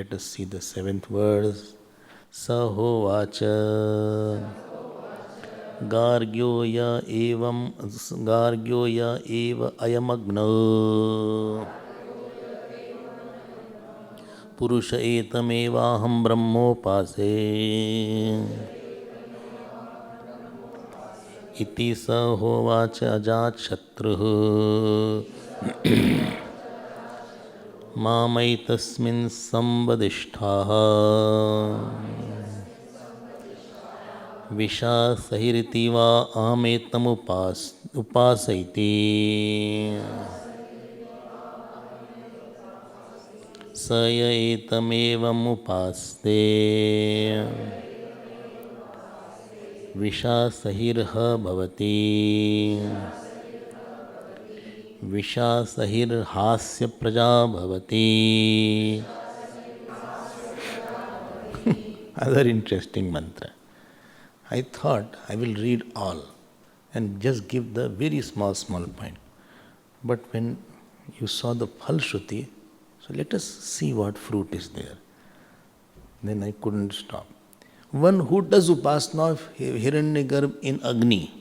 Let us see the seventh verse. Sahovacha Gargyo ya eva ayamagna Purusha etamevaham brahmopase Iti sahovacha ajat shatruh Mamaitasmin sambadishthah Visha sahiriti va ametam upasaiti Saya etamevam upaste Visha sahirha bhavati Visha sahir hasya praja bhavati. Other interesting mantra. I thought I will read all and just give the very small point. But when you saw the Phalshruti, so let us see what fruit is there. Then I couldn't stop. One who does upasana of Hiranyagarbha in Agni.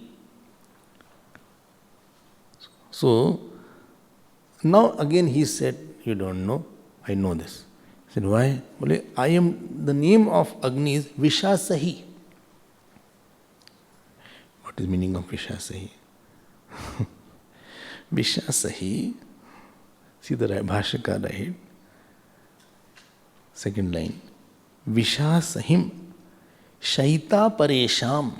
So, now again he said, you don't know, I know this. He said, why? Well, I am, the name of Agni is Vishasahi. What is meaning of Vishasahi? Vishasahi, see the Bhashaka, right? Second line. Vishasahim Shaita Paresham.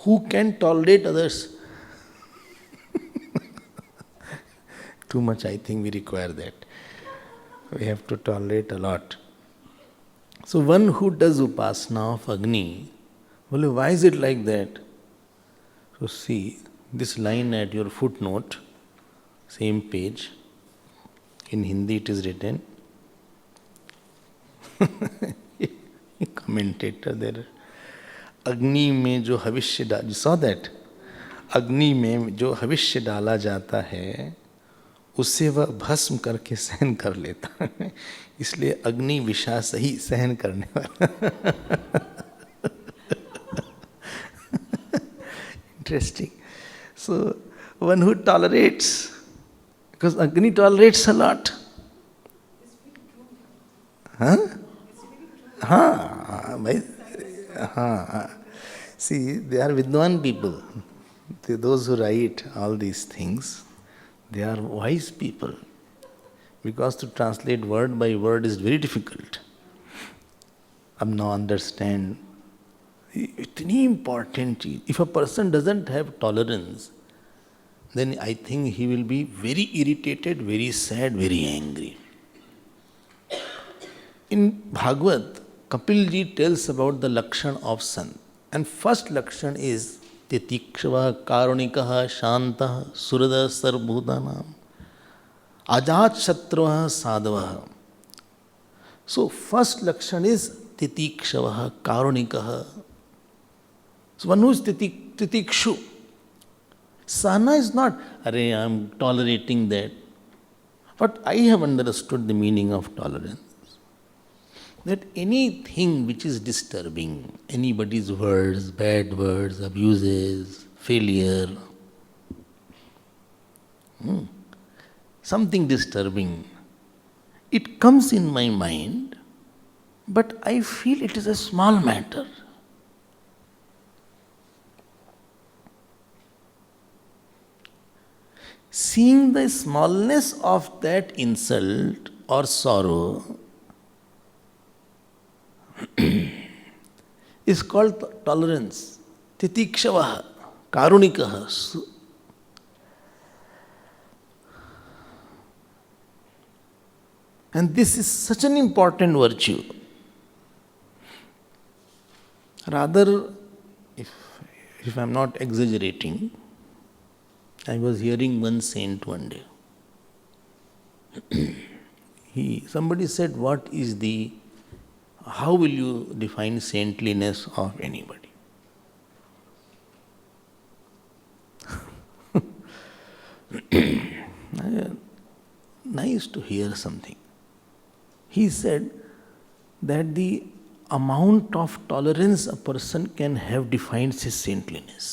Who can tolerate others? Too much, I think we require that. We have to tolerate a lot. So one who does upasana of Agni, well, why is it like that? So see, this line at your footnote, same page, in Hindi it is written, commentator there, Agni में जो हविष्य डाल, you saw that? अग्नि में जो हविष्य डाला जाता है उससे वह भस्म करके सहन कर लेता है, इसलिए अग्नि विषास ही सहन करने वाला. Interesting. So one who tolerates, because Agni tolerates a lot. Huh? See, they are Vidwan people. Those who write all these things, they are wise people. Because to translate word by word is very difficult. अब now understand. इतनी important चीज. If a person doesn't have tolerance, then I think he will be very irritated, very sad, very angry. In Bhagavad, Kapil ji tells about the lakshan of Sant. And first lakshan is Titikshava Karunikaha Shantaha Surada Sarvbhutanam Ajat Shatravaha Sadavaha. So first lakshan is Titikshava Karunikaha. So one who is Titikshu. Sahana is not, Are, I am tolerating that. But I have understood the meaning of tolerance. That anything which is disturbing, anybody's words, bad words, abuses, failure, something disturbing, it comes in my mind, but I feel it is a small matter. Seeing the smallness of that insult or sorrow is called tolerance. Titikshavaha, karunikaha. And this is such an important virtue. Rather, if I am not exaggerating, I was hearing one saint one day. Somebody said, how will you define saintliness of anybody? Nice to hear something. He said that the amount of tolerance a person can have defines his saintliness.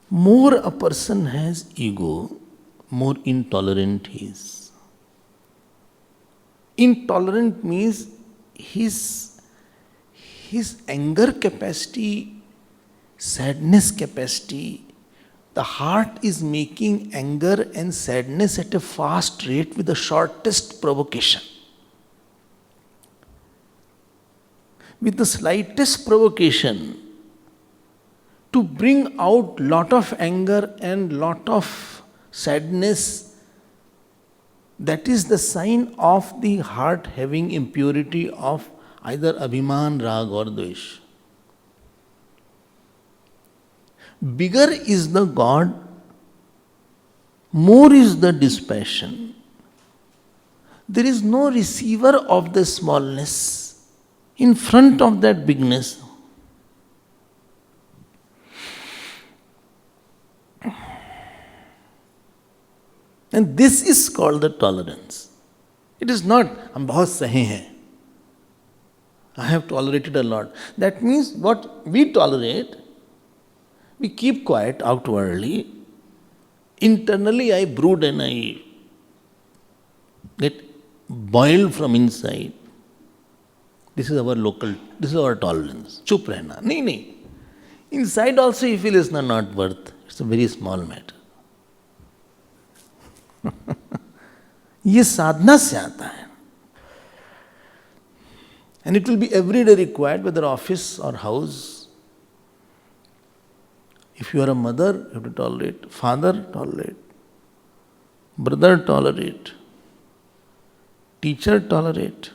More a person has ego, more intolerant he is. Intolerant means his anger capacity, sadness capacity, the heart is making anger and sadness at a fast rate with the shortest provocation. With the slightest provocation, to bring out lot of anger and lot of sadness, that is the sign of the heart having impurity of either abhiman, rag or dvesh. Bigger is the God, more is the dispassion. There is no receiver of the smallness in front of that bigness. And this is called the tolerance. It is not, hum bahut sahe hain. I have tolerated a lot. That means what we tolerate, we keep quiet outwardly. Internally I brood and I get boiled from inside. This is our tolerance. Chup rehna. Nahi. Inside also you feel it's not worth. It's a very small matter. ये साधना से आता है. And it will be every day required, whether office or house. If you are a mother, you have to tolerate. Father, tolerate. Brother, tolerate. Teacher, tolerate.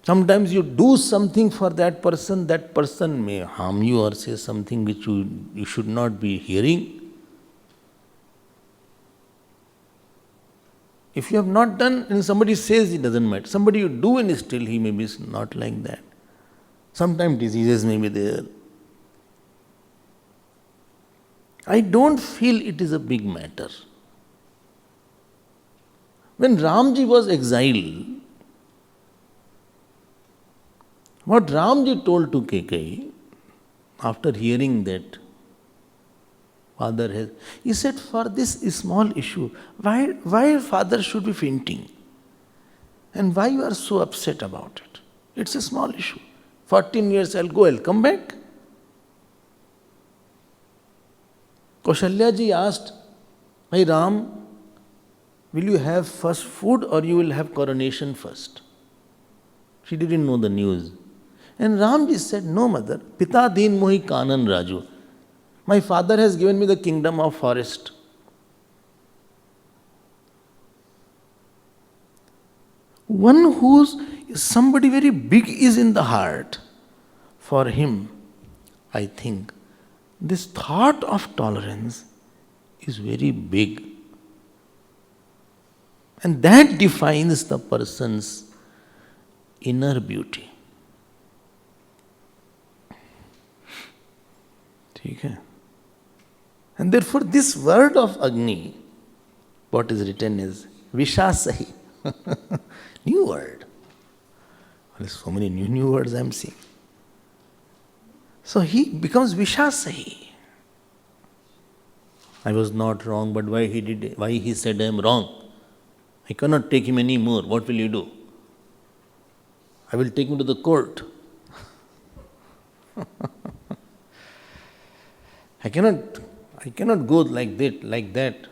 Sometimes you do something for that person may harm you or say something which you should not be hearing. If you have not done and somebody says, it doesn't matter. Somebody you do and still he may be not like that. Sometimes diseases may be there. I don't feel it is a big matter. When Ramji was exiled, what Ramji told to Kekai, after hearing that father has, he said, for this small issue, why father should be fainting? And why you are so upset about it? It's a small issue. 14 years I'll come back. Kaushalya ji asked, "Hey Ram, will you have first food or you will have coronation first?" She didn't know the news. And Ramji said, "No mother, Pita Deen Mohi Kanan Raju. My father has given me the kingdom of forest. One who's somebody very big is in the heart. For him, I think, this thought of tolerance is very big. And that defines the person's inner beauty. Okay. And therefore this word of Agni, what is written is Vishasahi. New word. There's so many new words I'm seeing. So he becomes Vishasahi. I was not wrong, but why he said I am wrong? I cannot take him anymore. What will you do? I will take him to the court. I cannot go like that.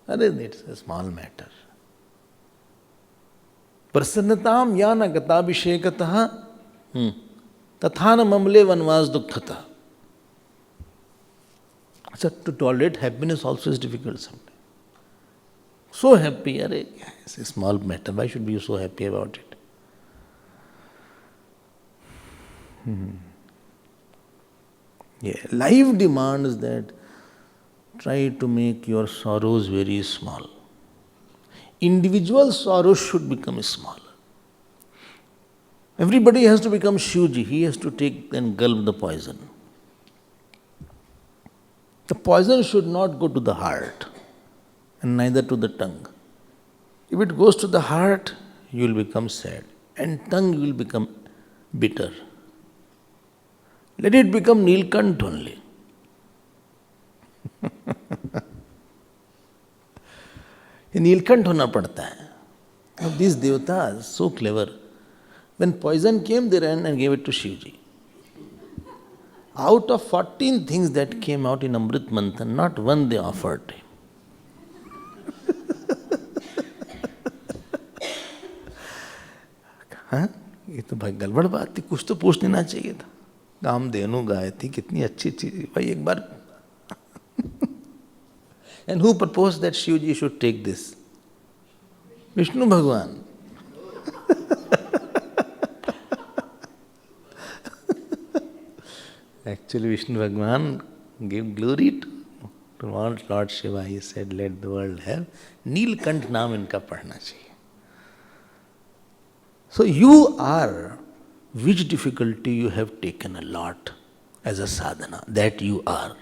It's a small matter. Prasannatam yana gatabhishekatah tathana mamle vanvas dukkhata. So to tolerate happiness also is difficult sometimes. So happy, it's a small matter. Why should be so happy about it? Yeah, life demands that try to make your sorrows very small. Individual sorrows should become small. Everybody has to become Shivji. He has to take and gulp the poison. The poison should not go to the heart and neither to the tongue. If it goes to the heart, you will become sad, and tongue will become bitter. Let it become Nilkant only. ये नीलकंठ होना पड़ता है. Now these devatas, so clever. When poison came, they ran and gave it to Shivji. Out of 14 things that came out in Amrit Manthan, not one they offered him. हाँ, ये तो भाई गड़बड़ बात थी, कुछ तो पूछ लेना चाहिए था. कामधेनु गाय थी, कितनी अच्छी चीज भाई, एक बार. And who proposed that Shivji should take this? Vishnu Bhagwan. Actually, Vishnu Bhagwan gave glory to Lord Shiva. He said, let the world have. Nilkant naam inka padhna chahiye. So you are, which difficulty you have taken a lot as a sadhana, that you are.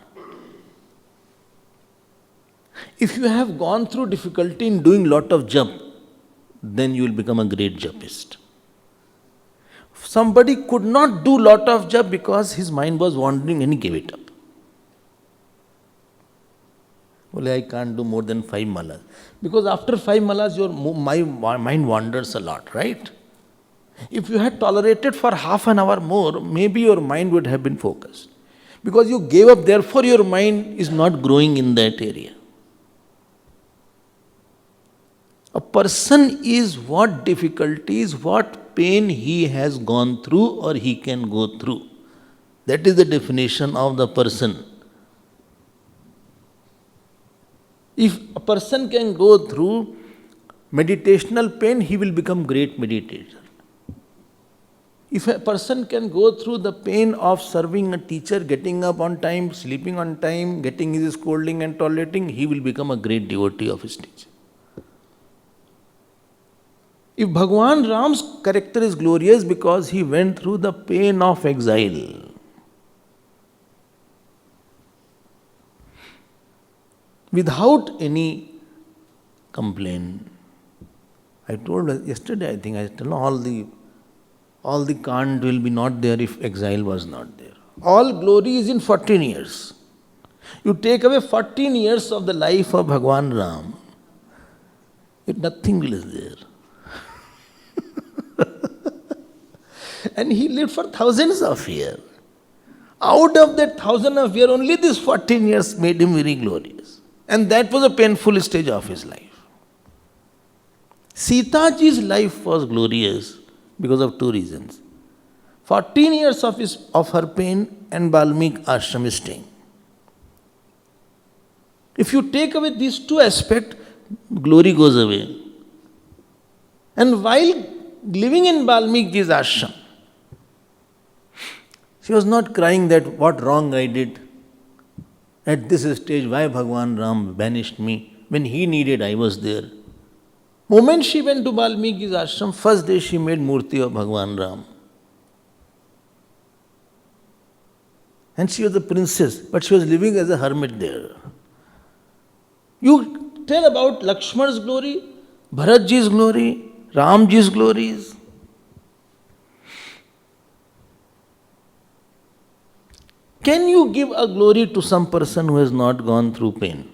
If you have gone through difficulty in doing lot of jap, then you will become a great japist. Somebody could not do lot of jap because his mind was wandering and he gave it up. Well, I can't do more than 5 malas. Because after 5 malas, my mind wanders a lot, right? If you had tolerated for half an hour more, maybe your mind would have been focused. Because you gave up, therefore your mind is not growing in that area. A person is what difficulties, what pain he has gone through or he can go through. That is the definition of the person. If a person can go through meditational pain, he will become great meditator. If a person can go through the pain of serving a teacher, getting up on time, sleeping on time, getting his scolding and tolerating, he will become a great devotee of his teacher. If Bhagwan Ram's character is glorious because he went through the pain of exile. Without any complaint. I told yesterday, I think, I told all the Kand will be not there if exile was not there. All glory is in 14 years. You take away 14 years of the life of Bhagwan Ram, nothing is there. And he lived for thousands of years. Out of that 1,000 of years, only these 14 years made him very glorious. And that was a painful stage of his life. Sita ji's life was glorious because of 2 reasons. 14 years of her pain and Balmik ashram staying. If you take away these 2 aspects, glory goes away. And while living in Balmikji's ashram, she was not crying that what wrong I did. At this stage, why Bhagwan Ram banished me? When he needed, I was there. Moment she went to Balmiki's ashram, first day she made murti of Bhagwan Ram. And she was a princess, but she was living as a hermit there. You tell about Lakshmana's glory, Bharatji's glory, Ramji's glories. Can you give a glory to some person who has not gone through pain?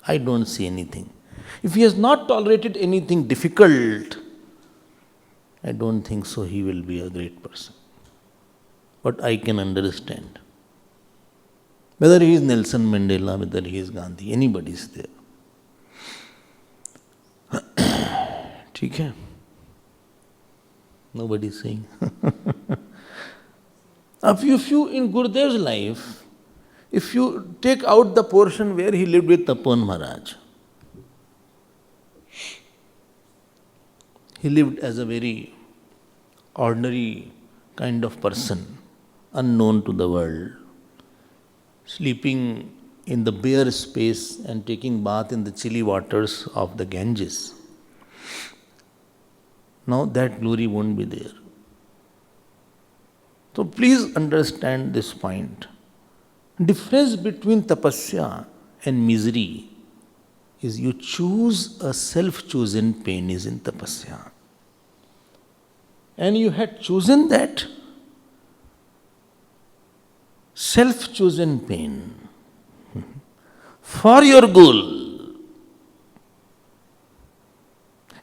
I don't see anything. If he has not tolerated anything difficult, I don't think so he will be a great person. But I can understand. Whether he is Nelson Mandela, whether he is Gandhi, anybody is there. ठीक है? Nobody is saying. If you in Gurudev's life, if you take out the portion where he lived with Tapan Maharaj, he lived as a very ordinary kind of person, unknown to the world, sleeping in the bare space and taking bath in the chilly waters of the Ganges. Now that glory won't be there. So please understand this point. Difference between tapasya and misery is you choose a self-chosen pain is in tapasya. And you had chosen that self-chosen pain for your goal.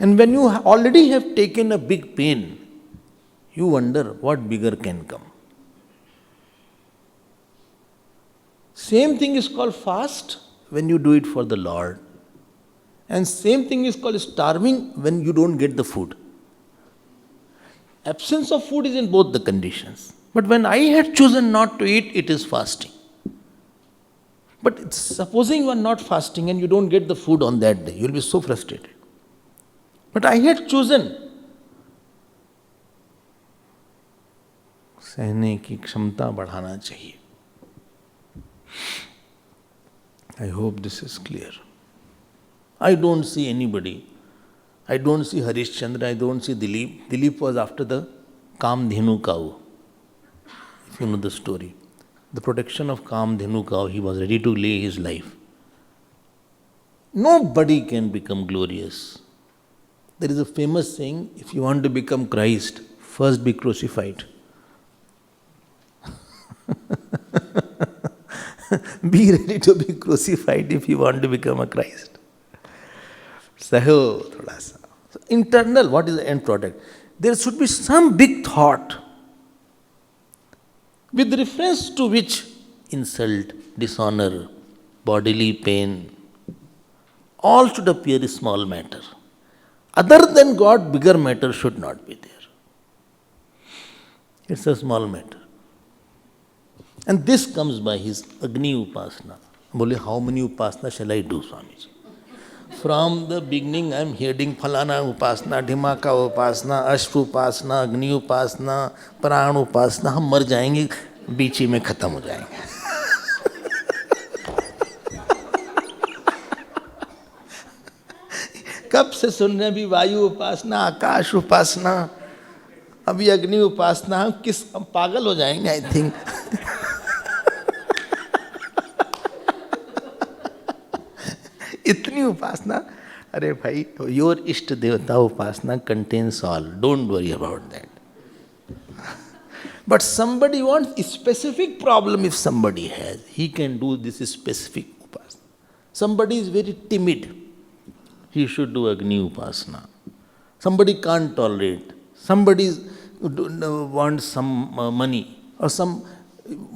And when you already have taken a big pain, you wonder what bigger can come. Same thing is called fast when you do it for the Lord. And same thing is called starving when you don't get the food. Absence of food is in both the conditions. But when I had chosen not to eat, it is fasting. But supposing you are not fasting and you don't get the food on that day, you will be so frustrated. But I had chosen. सहने की क्षमता बढ़ाना चाहिए. I hope this is clear. I don't see anybody. I don't see Harishchandra, I don't see Dilip. Dilip was after the Kamdhenu cow. If you know the story. The protection of Kamdhenu cow, he was ready to lay his life. Nobody can become glorious. There is a famous saying, if you want to become Christ, first be crucified. Be ready to be crucified if you want to become a Christ. So, internal, what is the end product? There should be some big thought with reference to which insult, dishonor, bodily pain, all should appear a small matter. Other than God, bigger matter should not be there. It's a small matter. And this comes by his Agni Upasana. Bole, how many Upasana shall I do, Swamiji? From the beginning, I am hearing Phalana Upasana, Dhimaka Upasana, Ashva Upasana, Agni Upasana, Pran Upasana. हम मर जाएंगे, बीच ही में खत्म हो जाएंगे. कब से सुन रहे हैं अभी वायु उपासना, आकाश उपासना, अभी अग्नि उपासना. हम पागल हो जाएंगे, आई थिंक. इतनी उपासना. अरे भाई, योर इष्ट देवता उपासना contains all. Don't worry about that. But somebody wants a specific problem. If somebody has, he can do this specific upasana. Somebody is very timid, he should do Agni Upasana. Somebody can't tolerate. Somebody wants some money or some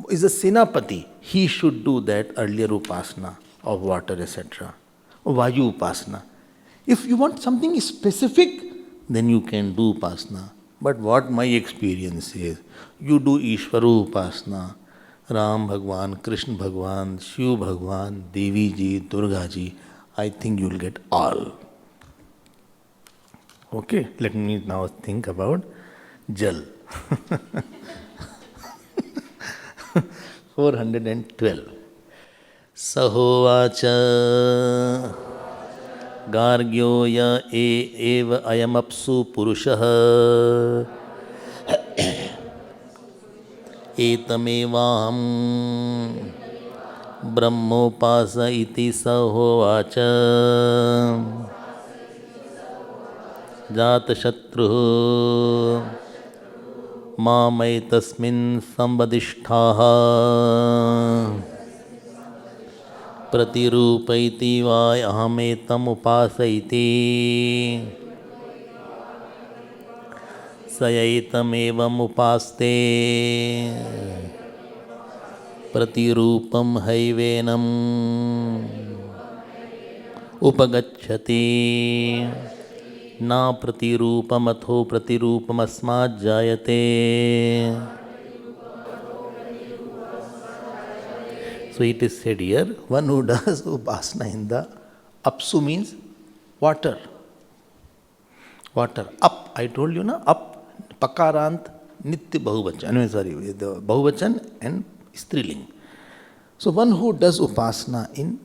is a Senapati. He should do that earlier Upasana of water, etc. Vayu Upasana. If you want something specific, then you can do Upasana. But what my experience is, you do Ishvaru Upasana, Ram Bhagwan, Krishna Bhagwan, Shiv Bhagwan, Devi Ji, Durga Ji, I think you will get all. Okay, let me now think about Jal. 412. Sahovacha Gargyo ya eva ayamapsu purushaha etamevam brahmopasa iti sahovacha jata shatruh mamai tasmin sambadishtaha प्रतिरूपैति वा अहमेतम उपासयति सयैतमेवम उपास्ते प्रतिरूपम हैवेनम उपगच्छति न प्रतिरूपमथो प्रतिरूपमस्माज्जायते. So it is said here, one who does upasana in the apsu means water. Water. Up. I told you na, up. Pakarant nitya bahuvachan. I mean, sorry, the bahuvachan and striling. So one who does upasana in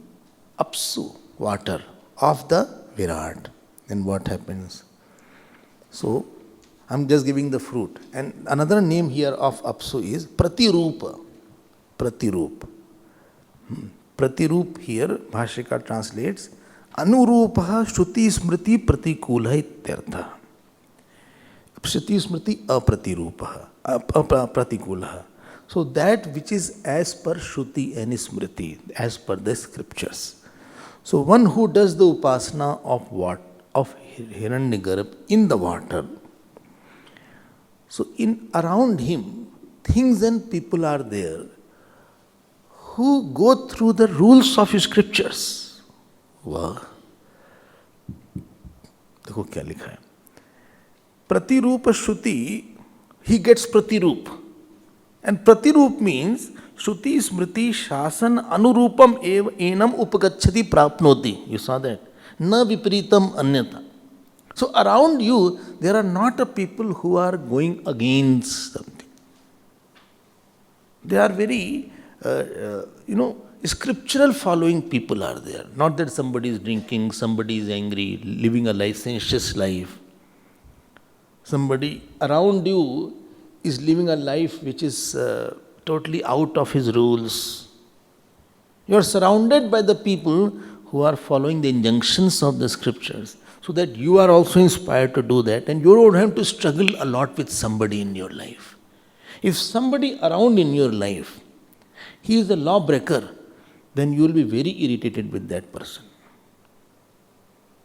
apsu, water, of the Virat, then what happens? So I'm just giving the fruit. And another name here of Apsu is Pratirupa. Pratirup. Pratirup here, Bhashika translates, Anurupaha Shruti Smriti Pratikula ityartha. Shruti Smriti Apratirupaha. Pratikulaha. So that which is as per Shruti and Smriti, as per the scriptures. So one who does the upasana of what? Of Hiranyagarbha in the water. So in around him, things and people are there who go through the rules of scriptures. वाह, देखो क्या लिखा है. Pratirupa Shruti, he gets Pratirup. And Pratirup means Shruti Smriti Shasan Anurupam eva enam upagacchati prapnoti. You saw that? Na vipritam anyata. So around you, there are not a people who are going against something. They are very, scriptural following people are there. Not that somebody is drinking, somebody is angry, living a licentious life. Somebody around you is living a life which is totally out of his rules. You are surrounded by the people who are following the injunctions of the scriptures, so that you are also inspired to do that, and you don't have to struggle a lot with somebody in your life. If somebody around in your life, he is a lawbreaker, then you will be very irritated with that person,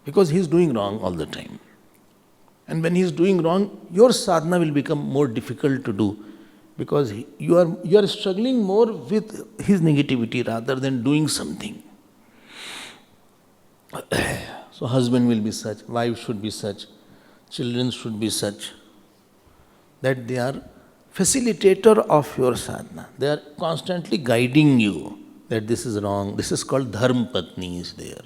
because he is doing wrong all the time. And when he is doing wrong, your sadhana will become more difficult to do, because you are struggling more with his negativity rather than doing something. So husband will be such, wife should be such, children should be such, that they are facilitator of your sadhana. They are constantly guiding you that this is wrong. This is called Dharmpatni is there.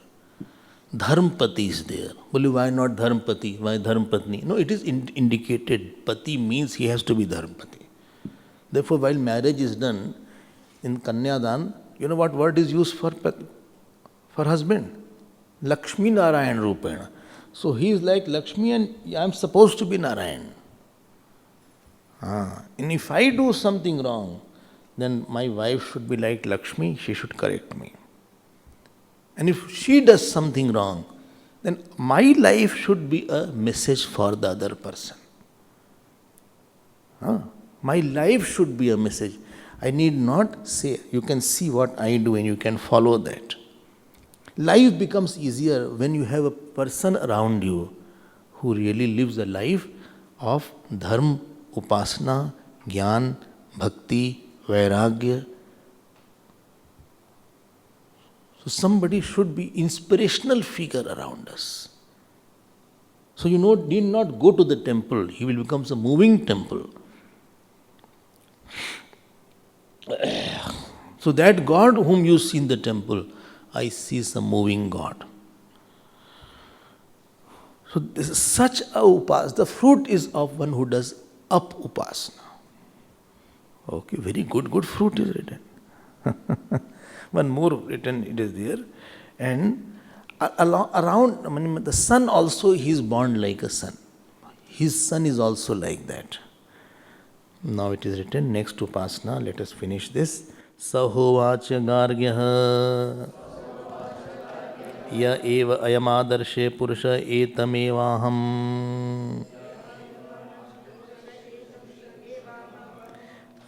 Dharmpati is there. Well, why not Dharmpati? Why Dharmpatni? No, it is indicated. Pati means he has to be Dharmpati. Therefore, while marriage is done in Kanyadan, you know what word is used for husband? Lakshmi Narayan Rupena. So he is like Lakshmi and I am supposed to be Narayan. And if I do something wrong, then my wife should be like Lakshmi, she should correct me. And if she does something wrong, then my life should be a message for the other person. My life should be a message. I need not say, you can see what I do and you can follow that. Life becomes easier when you have a person around you who really lives a life of dharma, upasana, jnana, bhakti, vairagya. So somebody should be inspirational figure around us. So you need not go to the temple. He will become a moving temple. So that God whom you see in the temple, I see some moving God. So this is such a upasana. The fruit is of one who does up upasana. Okay, very good fruit is written. One more written, it is there. And around the sun also, he is born like a sun. His son is also like that. Now it is written, next upasana, let us finish this. Sahovacha gargyaha ya eva ayamaadarshe purusha etamevaham.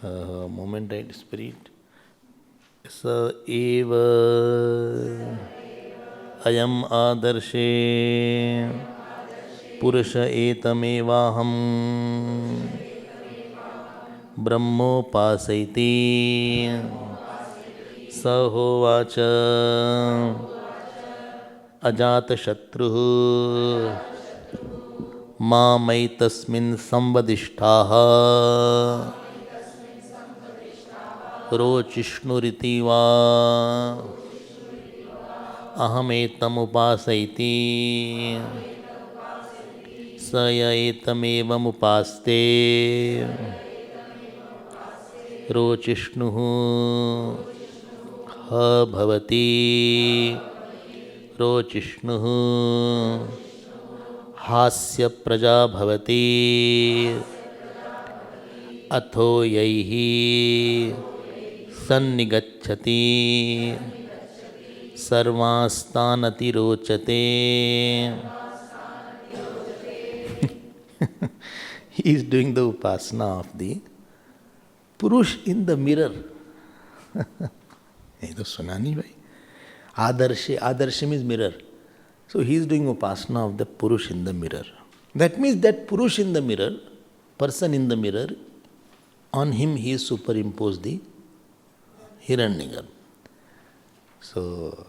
Moment, right spirit. Sa eva ayam adarshe purusha etamevaham brahmopasaiti sahovacha ajatashatruh mamaitasmin samvadishtaha रोचिष्णुरिति वा अहमेतमुपासैति स य एतमेवमुपास्ते रोचिष्णुः ह भवति रोचिष्णुः हास्य प्रजा भवति अथो यैः सन्निगच्छति सर्वास्तानतिरोचते. He is doing the upasana of the Purush in the mirror. ये तो सुना नहीं भाई. Adarshi means mirror. So he is doing upasana of the Purush in the mirror. That means that Purush in the mirror, person in the mirror, on him he is superimposed the Hiranyagarbha. So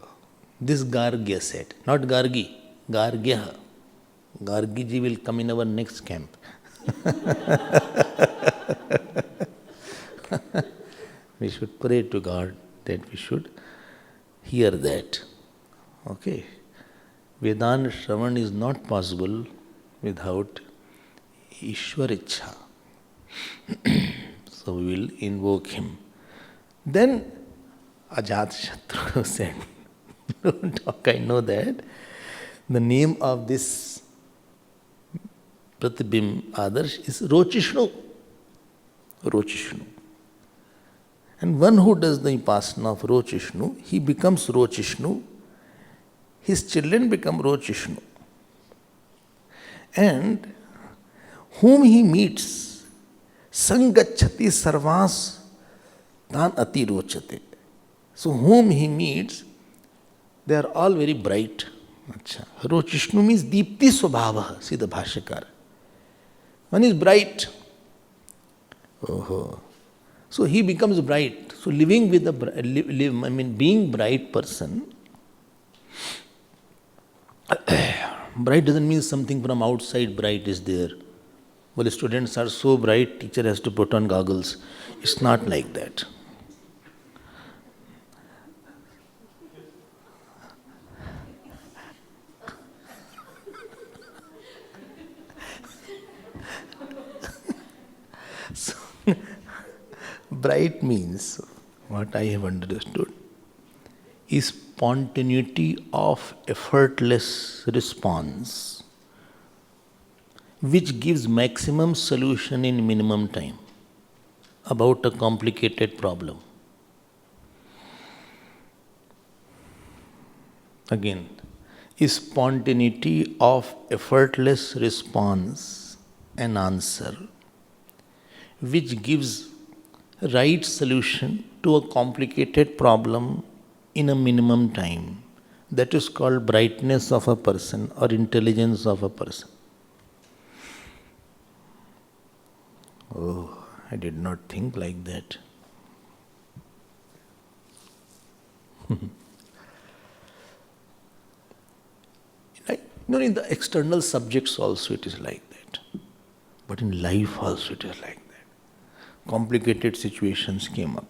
this Gargya said, not Gargi, Gargya. Gargi ji will come in our next camp. We should pray to God that we should hear that. Okay. Vedanta Shravan is not possible without Ishwar Ichha. So we will invoke him. Then Ajatashatru said, don't talk, I know that. The name of this Pratibim Adarsh is Rochishnu. Rochishnu. And one who does the upasana of Rochishnu, he becomes Rochishnu. His children become Rochishnu. And whom he meets, Sangachati Sarvas Tan Ati Rochate. So whom he meets, they are all very bright. Achha. Rochishnu means Deepti Swabhava, see the Bhashyakara. One is bright. Oh. So he becomes bright. So living with being bright person, bright doesn't mean something from outside bright is there. Well, students are so bright, teacher has to put on goggles. It's not like that. So, bright means, what I have understood, is spontaneity of effortless response which gives maximum solution in minimum time about a complicated problem. Again, is spontaneity of effortless response and answer which gives right solution to a complicated problem in a minimum time. That is called brightness of a person or intelligence of a person. Oh, I did not think like that. In the external subjects also it is like that. But in life also it is like that. Complicated situations came up.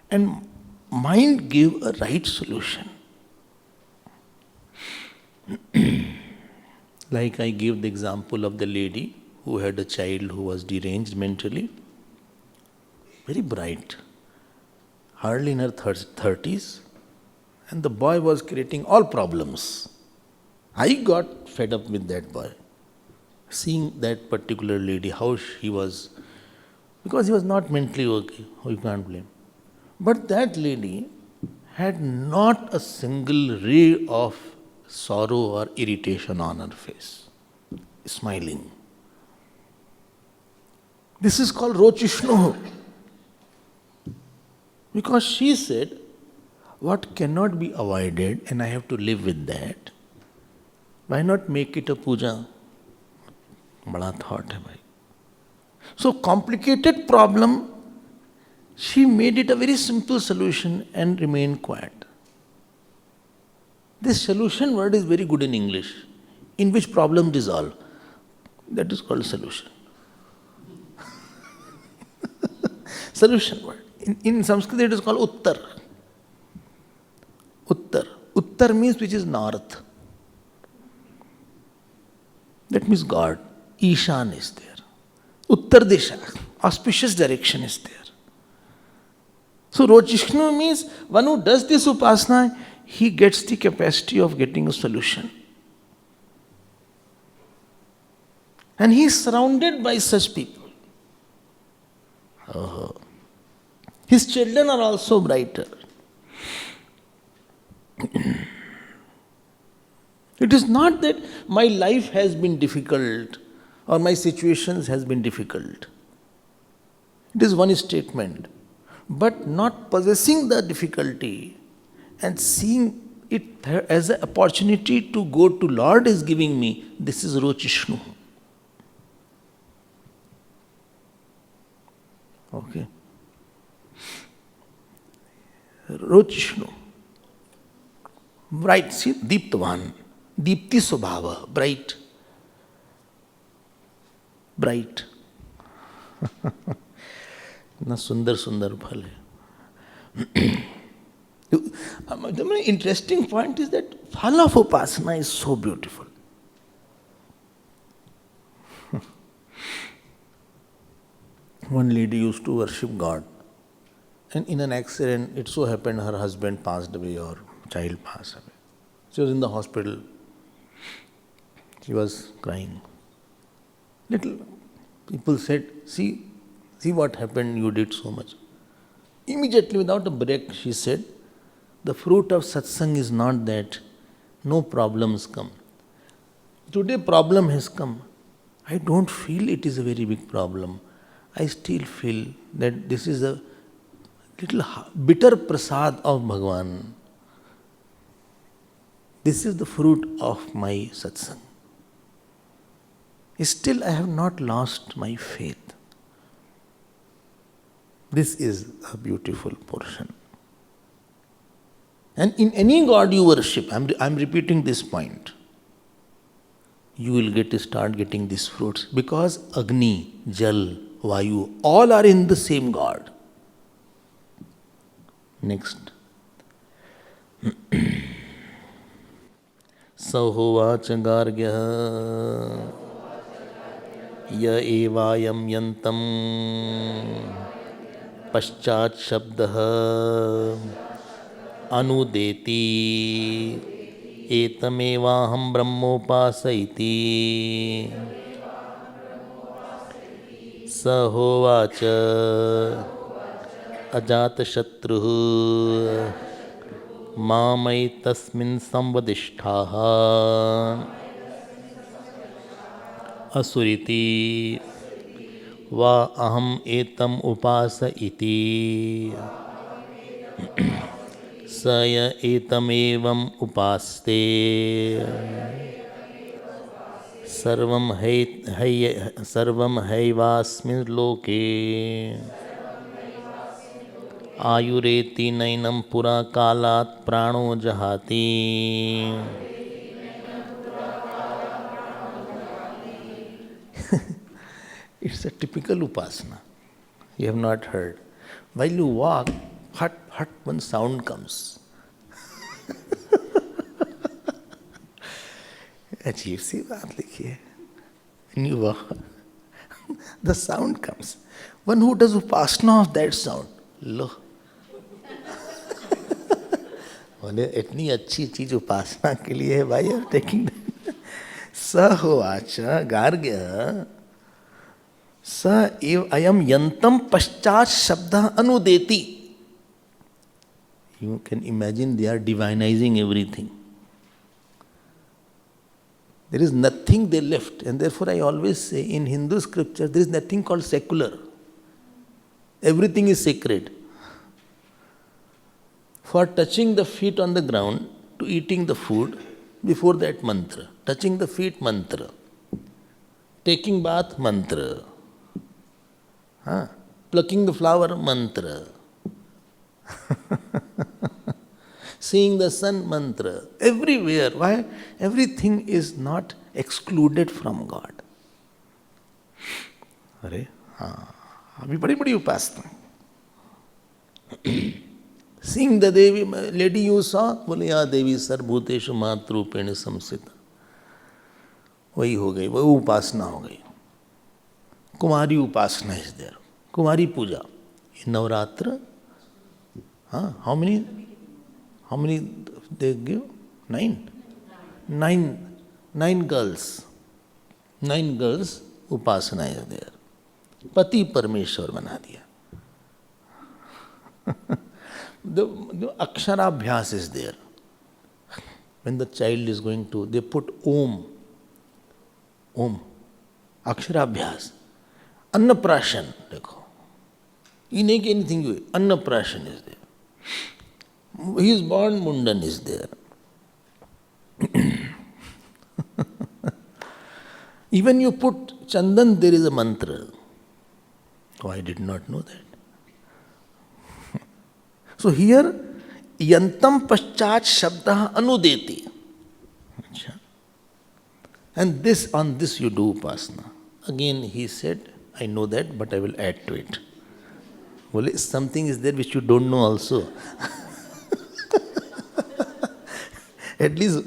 And mind gave a right solution. Like I gave the example of the lady who had a child who was deranged mentally. Very bright. Hardly in her 30s. And the boy was creating all problems. I got fed up with that boy. Seeing that particular lady, how she was, because he was not mentally okay, you can't blame. But that lady had not a single ray of sorrow or irritation on her face, smiling. This is called Rochishnu. Because she said, what cannot be avoided and I have to live with that, why not make it a puja? Bada thought hai bhai. So complicated problem, she made it a very simple solution and remained quiet. This solution word is very good in English, in which problem dissolve. That is called solution. Solution word. In Sanskrit it is called Uttar. Uttar. Uttar means which is north. That means God. Ishan is there. Uttar Disha, auspicious direction is there. So Rochishnu means one who does this upasana, he gets the capacity of getting a solution. And he is surrounded by such people. Oh. His children are also brighter. It is not that my life has been difficult or my situations has been difficult. It is one statement. But not possessing the difficulty and seeing it as an opportunity to go to Lord is giving me, this is Rochishnu. Okay. Rochishnu. Bright, see, Deeptavan. Deepti Swabhava, bright. Bright. ना सुंदर सुंदर फल है. The very interesting point is that phal of upasana is so beautiful. One lady used to worship God, and in an accident, it so happened her husband passed away or child passed away. She was in the hospital. She was crying. Little people said, see what happened, you did so much. Immediately, without a break, she said, the fruit of satsang is not that no problems come. Today problem has come. I don't feel it is a very big problem. I still feel that this is a little bitter prasad of Bhagavan. This is the fruit of my satsang. Still I have not lost my faith. This is a beautiful portion. And in any God you worship, I'm repeating this point, you will start getting these fruits because Agni, Jal, Vayu, all are in the same God. Next. Sahovacha Gargya Ya evayam yantam paschat shabdah anudeti etamevaham brahmopasaiti sahovacha ajatashatruh mamai tasmin samvadishtaha asuriti va aham etam upasa iti saya etamevam upaste sarvam haivasmin loke ayureti nainam pura kalat prano jahati. It's a typical upasana. You have not heard. While you walk, hut, one sound comes. अजीब सी बात लिखी है. When you walk, the sound comes. One who does upasana of that sound, लो. बोले इतनी अच्छी चीज उपासना के लिए है भाई. I'm taking that. सहोवाचा गार्ग्य स एव अयम यंतम पश्चात शब्द अनुदेति. You can imagine they are divinizing everything. There is nothing they left, and therefore I always say in Hindu scripture there is nothing called secular. Everything is sacred. For touching the feet on the ground to eating the food, before that mantra. Touching the feet, mantra. Taking bath, mantra. Plucking the flower, mantra. Seeing the sun, mantra. Everywhere. Why? Everything is not excluded from God. अरे हाँ, अभी बड़ी बड़ी उपासना. Seeing the Devi, lady you saw, बोले या देवी सर्वभूतेषु मातृरूपेण संस्थिता. वही हो गई, वही उपासना हो गई. कुमारी उपासना is there. Kumari Puja. In Navratri, how many they give? 9 girls. 9 girls upasana is there. Pati Parmeshwar bana diya. The Aksharabhyas is there. When the child is going to, they put Om. Om. Aksharabhyas. Annaprashan. Dekho. You make anything you Annaprashan is there. He is born, Mundan is there. Even you put Chandan, there is a mantra. Oh, I did not know that. So here, Yantam Paschat Shabda Anudeti. And this, on this you do upasana. Again he said, I know that, but I will add to it. Well, something is there which you don't know also. At least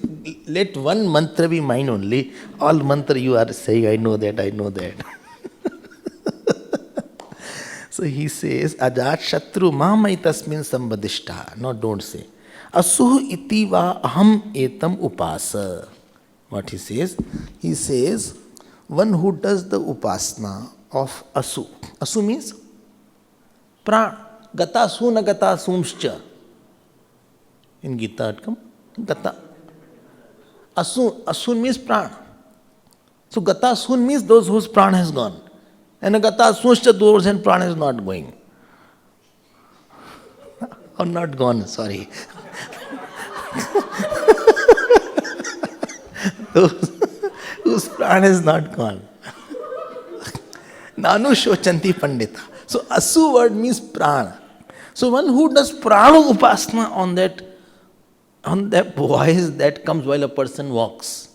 let one mantra be mine only. All mantra you are saying, I know that, I know that. So he says, Ajat Shatru Mamai Tasmin Sambadishta. No, don't say. Asuh iti va aham etam upasa. What he says? He says, one who does the upasana of Asu. Asu means pran. Gata suna gata sumscha. In Gita it comes. Gata. Asun means pran. So gata sun means those whose pran has gone. And gata sunshcha, those whose pran is not going. Or not gone, sorry. Those whose pran is not gone. Nanu shochanti pandita. So asu word means prana. So one who does prana upasana on that voice that comes while a person walks.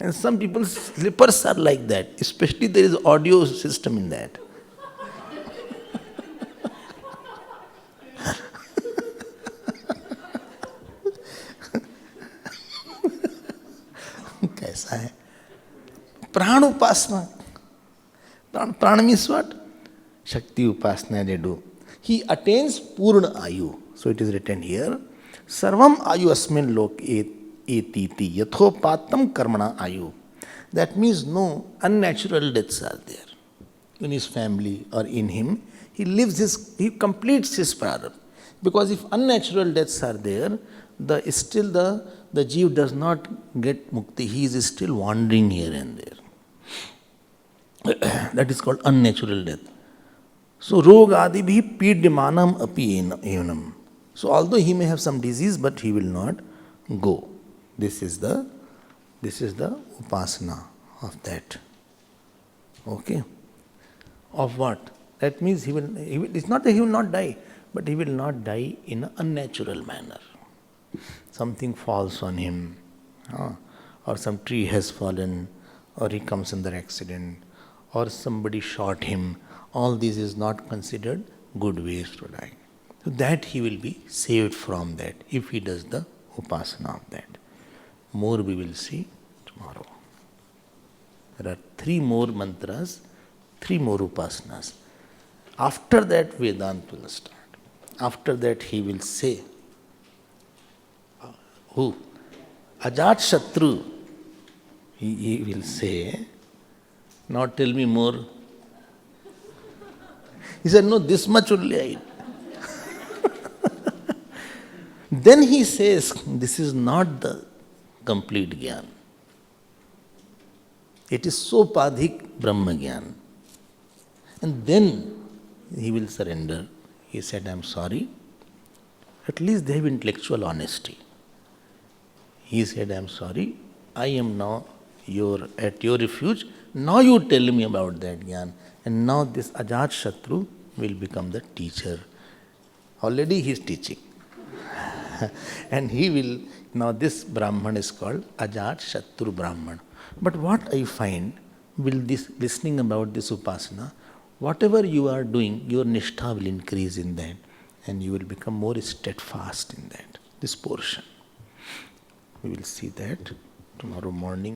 And some people's slippers are like that, especially there is audio system in that. कैसा है? प्राण उपासना. Prana means what? Shakti upasana they do. He attains Purna Ayu. So it is written here. Sarvam Ayu Asmin Lok Etiti Yathopatam Karmana Ayu. That means no unnatural deaths are there. In his family or in him, he completes his prarabdha. Because if unnatural deaths are there, the Jeev does not get mukti. He is still wandering here and there. That is called unnatural death. So, rogadi bhi pidyamanam api evanam. So, although he may have some disease, but he will not go. This is the upasana of that. Okay? Of what? That means it's not that he will not die, but he will not die in an unnatural manner. Something falls on him, or some tree has fallen, or he comes under accident, or somebody shot him. All this is not considered good ways to die. So that he will be saved from that if he does the upasana of that. More we will see tomorrow. There are 3 more mantras, 3 more upasanas. After that Vedanta will start. After that he will say, who? Ajat Shatru. He will say, now tell me more. He said, no, this much only I. Then he says, this is not the complete Gyan. It is Sopadhik Brahma Gyan. And then he will surrender. He said, I am sorry. At least they have intellectual honesty. He said, I am sorry. I am now at your refuge. Now you tell me about that Gyan. And now this Ajat Shatru will become the teacher. Already he is teaching. And he will, now this Brahman is called Ajat Shatru Brahman. But what I find, listening about this upasana, whatever you are doing, your nishtha will increase in that. And you will become more steadfast in that, this portion. We will see that tomorrow morning.